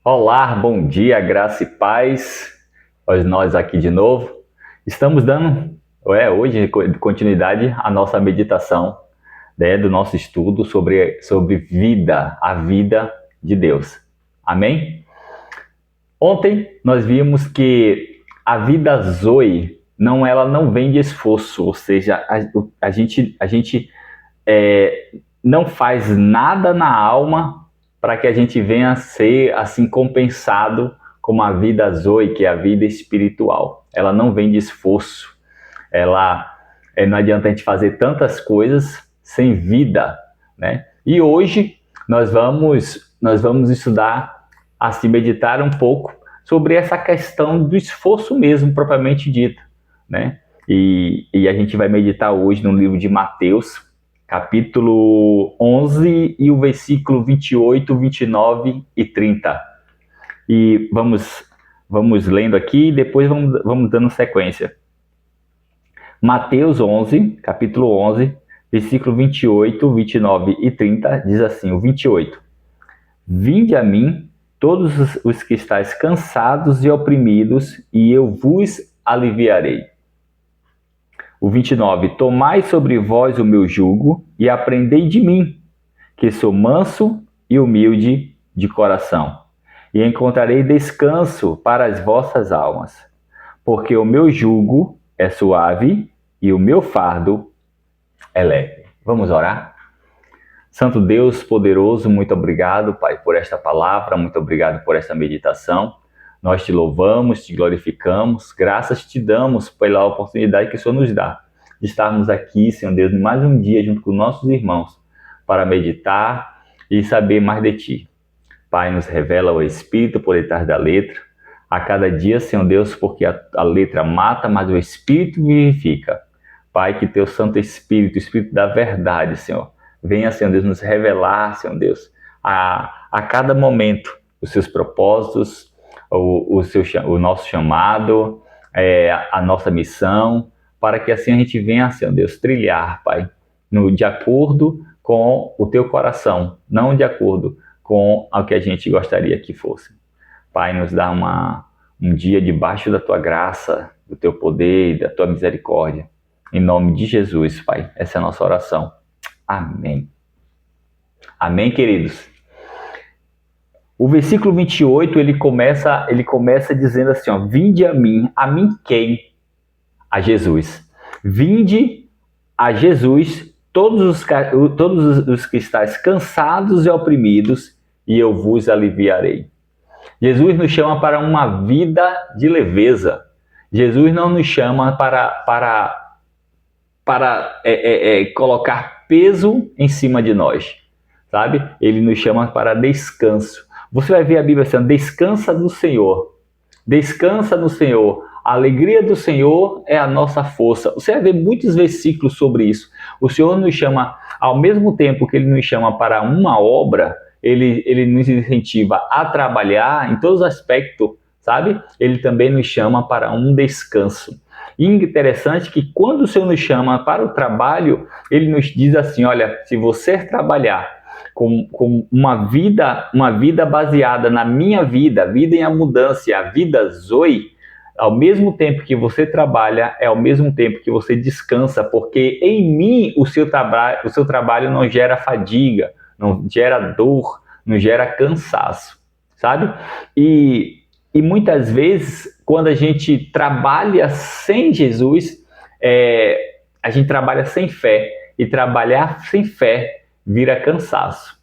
Olá, bom dia, graça e paz. Hoje nós aqui de novo. Estamos dando, hoje, continuidade à nossa meditação, do nosso estudo sobre vida, a vida de Deus. Amém? Ontem nós vimos que a vida Zoe, ela não vem de esforço, ou seja, a gente não faz nada na alma para que a gente venha a ser assim compensado como a vida Zoe, que é a vida espiritual. Ela não vem de esforço. Não adianta a gente fazer tantas coisas sem vida, né? E hoje nós vamos estudar, assim, meditar um pouco sobre essa questão do esforço mesmo, propriamente dito, né? E a gente vai meditar hoje no livro de Mateus, capítulo 11 e o versículo 28, 29 e 30. E vamos lendo aqui e depois vamos dando sequência. Mateus 11, capítulo 11, versículo 28, 29 e 30, diz assim, o 28. Vinde a mim, todos os que estáis cansados e oprimidos, e eu vos aliviarei. O 29, tomai sobre vós o meu jugo e aprendei de mim, que sou manso e humilde de coração, e encontrarei descanso para as vossas almas, porque o meu jugo é suave e o meu fardo é leve. Vamos orar? Santo Deus poderoso, muito obrigado, Pai, por esta palavra, muito obrigado por esta meditação. Nós te louvamos, te glorificamos, graças te damos pela oportunidade que o Senhor nos dá de estarmos aqui, Senhor Deus, mais um dia junto com nossos irmãos para meditar e saber mais de Ti. Pai, nos revela o Espírito por detrás da letra, a cada dia, Senhor Deus, porque a letra mata, mas o Espírito vivifica. Pai, que Teu Santo Espírito, o Espírito da verdade, Senhor, venha, Senhor Deus, nos revelar, Senhor Deus, a cada momento os Seus propósitos, o nosso chamado, a nossa missão, para que assim a gente venha, Senhor Deus, trilhar, Pai, de acordo com o Teu coração, não de acordo com o que a gente gostaria que fosse. Pai, nos dá um dia debaixo da Tua graça, do Teu poder e da Tua misericórdia. Em nome de Jesus, Pai, essa é a nossa oração. Amém. Amém, queridos? O versículo 28, ele começa dizendo assim, ó, vinde a mim quem? A Jesus. Vinde a Jesus, todos os que estáis cansados e oprimidos, e eu vos aliviarei. Jesus nos chama para uma vida de leveza. Jesus não nos chama para colocar peso em cima de nós, sabe? Ele nos chama para descanso. Você vai ver a Bíblia assim, descansa no Senhor. Descansa no Senhor. A alegria do Senhor é a nossa força. Você vai ver muitos versículos sobre isso. O Senhor nos chama, ao mesmo tempo que Ele nos chama para uma obra, Ele nos incentiva a trabalhar em todos os aspectos, sabe? Ele também nos chama para um descanso. E interessante que quando o Senhor nos chama para o trabalho, Ele nos diz assim, olha, se você trabalhar com uma vida baseada na minha vida em abundância, a vida Zoe, ao mesmo tempo que você trabalha, é ao mesmo tempo que você descansa, porque em mim o seu trabalho não gera fadiga, não gera dor, não gera cansaço, sabe? E muitas vezes, quando a gente trabalha sem Jesus, a gente trabalha sem fé, e trabalhar sem fé vira cansaço.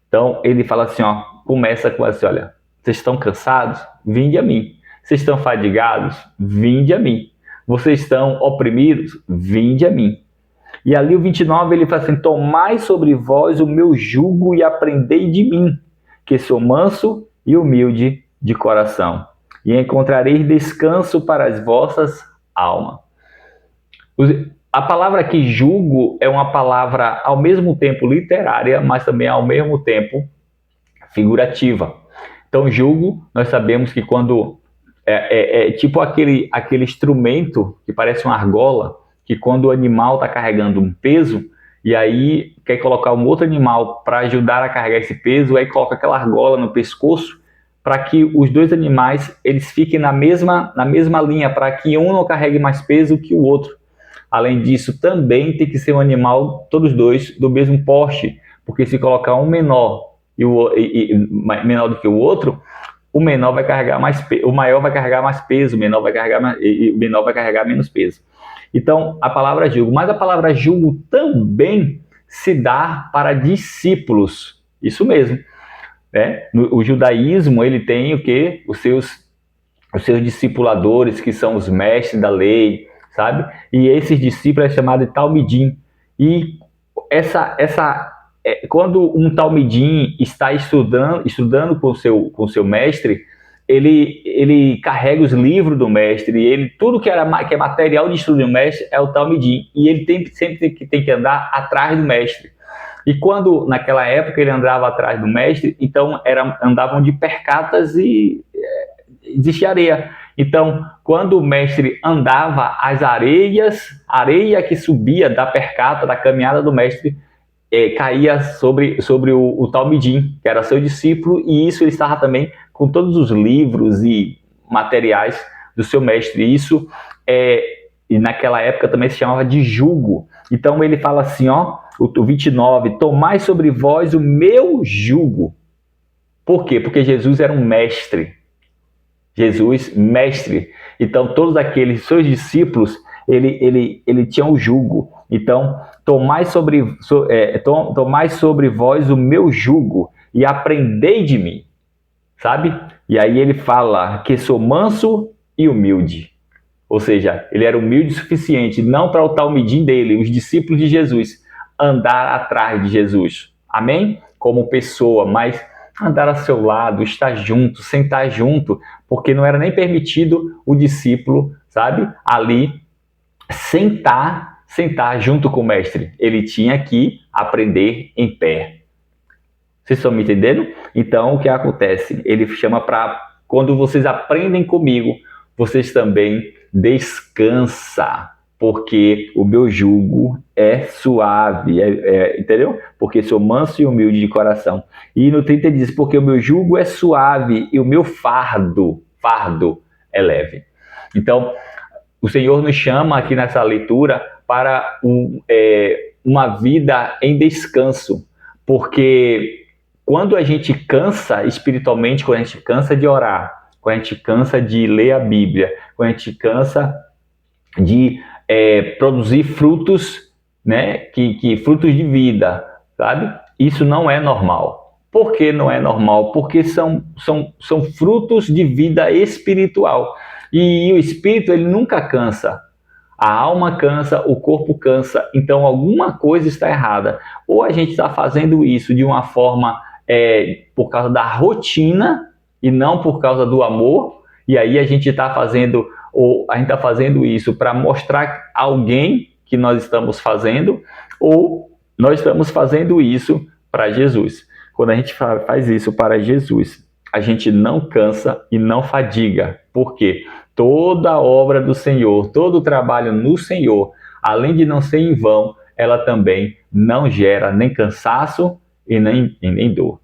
Então, ele fala assim, ó, começa com assim, olha, vocês estão cansados? Vinde a mim. Vocês estão fadigados? Vinde a mim. Vocês estão oprimidos? Vinde a mim. E ali o 29 ele fala assim, tomai sobre vós o meu jugo e aprendei de mim, que sou manso e humilde de coração, e encontrareis descanso para as vossas almas. A palavra aqui, jugo, é uma palavra ao mesmo tempo literária, mas também ao mesmo tempo figurativa. Então, jugo, nós sabemos que quando é tipo aquele instrumento que parece uma argola, que quando o animal está carregando um peso, e aí quer colocar um outro animal para ajudar a carregar esse peso, aí coloca aquela argola no pescoço para que os dois animais eles fiquem na mesma linha, para que um não carregue mais peso que o outro. Além disso, também tem que ser um animal, todos dois, do mesmo porte, porque se colocar um menor menor do que o outro, o menor vai carregar mais o maior vai carregar mais peso, o menor vai carregar o menor vai carregar menos peso. Então, a palavra jugo, mas a palavra jugo também se dá para discípulos. Isso mesmo. O judaísmo, ele tem o quê? Os seus discipuladores, que são os mestres da lei, sabe? E esses discípulos é chamado de talmidim. E quando um talmidim está estudando com o seu mestre, ele carrega os livros do mestre, e tudo que é material de estudo do mestre é o talmidim, e ele sempre tem que andar atrás do mestre. E quando, naquela época, ele andava atrás do mestre, então andavam de percatas e existia areia. Então, quando o mestre andava, areia que subia da percata, da caminhada do mestre, caía sobre o talmidim, que era seu discípulo, e isso ele estava também com todos os livros e materiais do seu mestre. Isso, e naquela época também se chamava de jugo. Então ele fala assim, o 29, tomai sobre vós o meu jugo. Por quê? Porque Jesus era um mestre. Jesus, mestre. Então todos aqueles seus discípulos, ele tinha o jugo. Então, tomai sobre vós o meu jugo e aprendei de mim, sabe? E aí ele fala que sou manso e humilde. Ou seja, ele era humilde o suficiente, não para o talmidim dele, os discípulos de Jesus, andar atrás de Jesus. Amém? Como pessoa, mas andar ao seu lado, estar junto, sentar junto, porque não era nem permitido o discípulo, sabe? Ali sentar junto com o mestre. Ele tinha que aprender em pé. Vocês estão me entendendo? Então, o que acontece? Ele chama para, quando vocês aprendem comigo, vocês também descansam, porque o meu jugo é suave, entendeu? Porque sou manso e humilde de coração. E no 30 diz, porque o meu jugo é suave e o meu fardo é leve. Então, o Senhor nos chama aqui nessa leitura para uma vida em descanso, porque quando a gente cansa espiritualmente, quando a gente cansa de orar, quando a gente cansa de ler a Bíblia, quando a gente cansa de produzir frutos, né, frutos de vida, sabe? Isso não é normal. Por que não é normal? Porque são frutos de vida espiritual. E o espírito, ele nunca cansa. A alma cansa, o corpo cansa. Então, alguma coisa está errada. Ou a gente está fazendo isso de uma forma por causa da rotina e não por causa do amor. E aí a gente está fazendo isso para mostrar a alguém que nós estamos fazendo, ou nós estamos fazendo isso para Jesus. Quando a gente faz isso para Jesus, a gente não cansa e não fadiga. Por quê? Toda a obra do Senhor, todo o trabalho no Senhor, além de não ser em vão, ela também não gera nem cansaço e nem dor.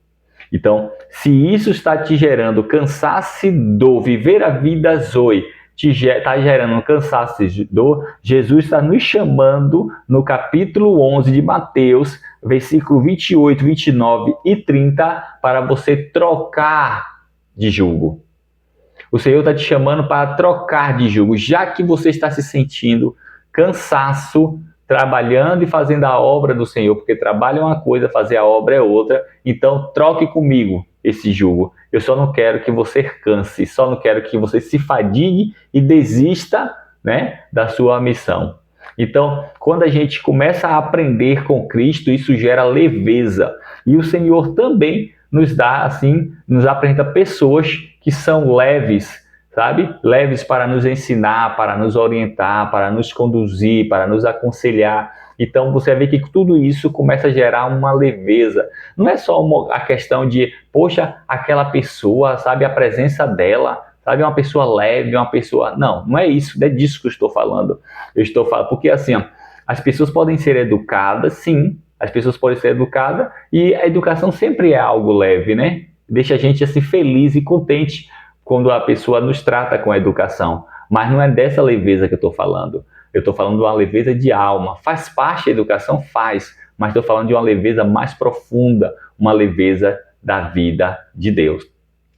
Então, se isso está te gerando cansaço e dor, viver a vida Zoe, está gerando cansaço e dor, Jesus está nos chamando no capítulo 11 de Mateus, versículo 28, 29 e 30, para você trocar de jugo. O Senhor está te chamando para trocar de jugo, já que você está se sentindo cansaço, trabalhando e fazendo a obra do Senhor, porque trabalho é uma coisa, fazer a obra é outra. Então, troque comigo esse jugo. Eu só não quero que você canse, só não quero que você se fadigue e desista, né, da sua missão. Então, quando a gente começa a aprender com Cristo, isso gera leveza. E o Senhor também nos dá, assim, nos apresenta pessoas que são leves, sabe? Leves para nos ensinar, para nos orientar, para nos conduzir, para nos aconselhar. Então você vê que tudo isso começa a gerar uma leveza. Não é só a questão de, poxa, aquela pessoa, sabe, a presença dela, sabe, uma pessoa leve, uma pessoa... Não é isso, não é disso que eu estou falando. Eu estou falando, porque assim, as pessoas podem ser educadas, sim, as pessoas podem ser educadas, e a educação sempre é algo leve, né? deixa a gente assim feliz e contente quando a pessoa nos trata com educação. Mas não é dessa leveza que eu estou falando. Eu estou falando de uma leveza de alma. Faz parte da educação? Faz. Mas estou falando de uma leveza mais profunda, uma leveza da vida de Deus.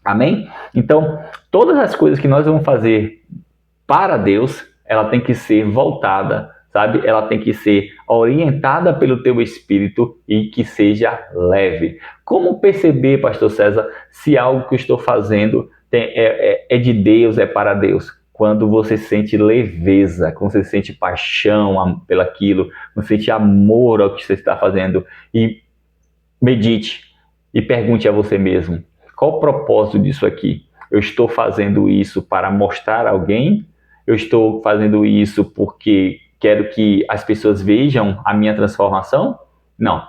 Amém? Então, todas as coisas que nós vamos fazer para Deus, ela tem que ser voltada, sabe? Ela tem que ser orientada pelo teu espírito e que seja leve. Como perceber, pastor César, se algo que eu estou fazendo é de Deus, é para Deus? Quando você sente leveza, quando você sente paixão pelaquilo, quando você sente amor ao que você está fazendo. E medite e pergunte a você mesmo, qual o propósito disso aqui? Eu estou fazendo isso para mostrar a alguém? Eu estou fazendo isso porque quero que as pessoas vejam a minha transformação? Não.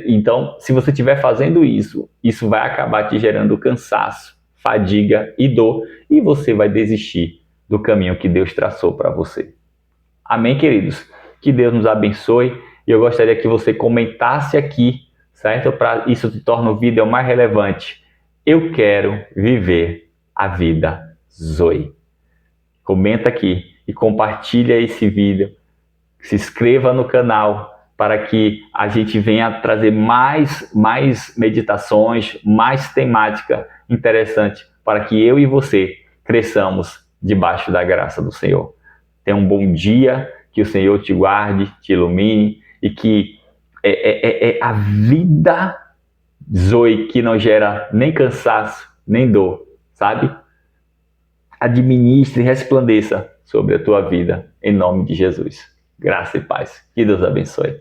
Então, se você estiver fazendo isso, isso vai acabar te gerando cansaço, fadiga e dor, e você vai desistir do caminho que Deus traçou para você. Amém, queridos? Que Deus nos abençoe. E eu gostaria que você comentasse aqui, certo? Para isso te torna o vídeo mais relevante. Eu quero viver a vida Zoe. Comenta aqui e compartilha esse vídeo. Se inscreva no canal para que a gente venha trazer mais meditações, mais temática interessante para que eu e você cresçamos debaixo da graça do Senhor. Tenha um bom dia, que o Senhor te guarde, te ilumine e que a vida Zoe que não gera nem cansaço, nem dor, sabe? Administre e resplandeça sobre a tua vida, em nome de Jesus. Graça e paz. Que Deus abençoe.